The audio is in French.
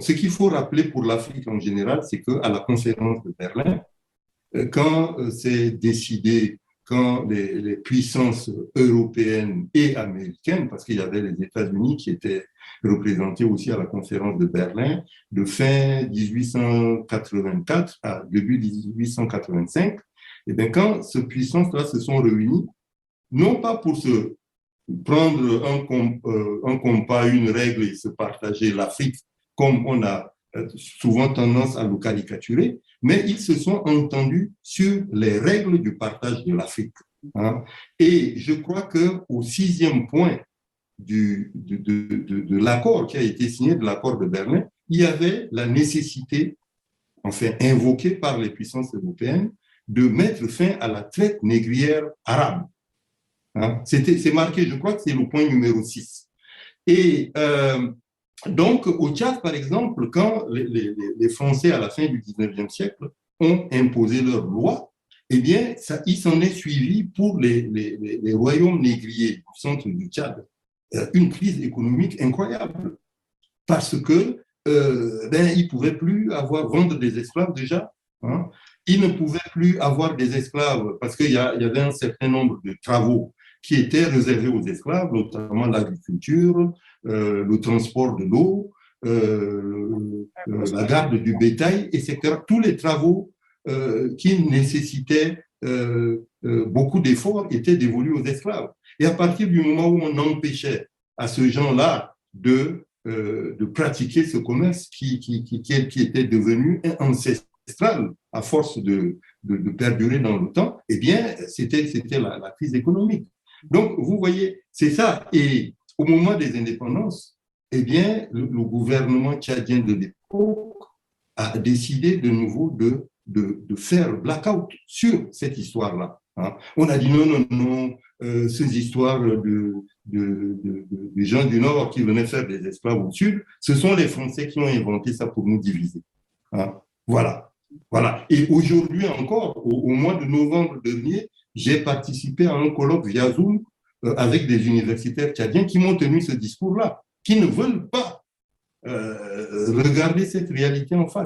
Ce qu'il faut rappeler pour l'Afrique en général, c'est qu'à la conférence de Berlin, quand c'est décidé, quand les puissances européennes et américaines, parce qu'il y avait les États-Unis qui étaient représentés aussi à la conférence de Berlin, de fin 1884 à début 1885, et bien quand ces puissances-là se sont réunies, non pas pour se prendre un compas, une règle et se partager l'Afrique comme on a souvent tendance à le caricaturer, mais ils se sont entendus sur les règles du partage de l'Afrique. Hein. Et je crois qu'au sixième point de l'accord qui a été signé, de l'accord de Berlin, il y avait la nécessité, enfin invoquée par les puissances européennes, de mettre fin à la traite négrière arabe. Hein. C'est marqué, je crois que c'est le point numéro 6. Et donc, au Tchad, par exemple, quand les Français, à la fin du 19e siècle, ont imposé leurs lois, eh bien, il s'en est suivi pour les royaumes négriers du centre du Tchad une crise économique incroyable parce que ils ne pouvaient plus vendre des esclaves déjà. Hein. Ils ne pouvaient plus avoir des esclaves parce qu'il y avait un certain nombre de travaux qui étaient réservés aux esclaves, notamment l'agriculture, le transport de l'eau, la garde du bétail, etc. Tous les travaux qui nécessitaient beaucoup d'efforts étaient dévolus aux esclaves. Et à partir du moment où on empêchait à ce gens-là de pratiquer ce commerce qui était devenu ancestral à force de perdurer dans le temps, eh bien, c'était la crise économique. Donc, vous voyez, c'est ça. Et au moment des indépendances, eh bien, le gouvernement tchadien de l'époque a décidé de nouveau de faire blackout sur cette histoire-là. Hein. On a dit non, non, non, ces histoires des gens du Nord qui venaient faire des esclaves au Sud, ce sont les Français qui ont inventé ça pour nous diviser. Hein. Voilà. Voilà. Et aujourd'hui encore, au mois de novembre dernier, j'ai participé à un colloque via Zoom avec des universitaires tchadiens qui m'ont tenu ce discours-là, qui ne veulent pas regarder cette réalité en face.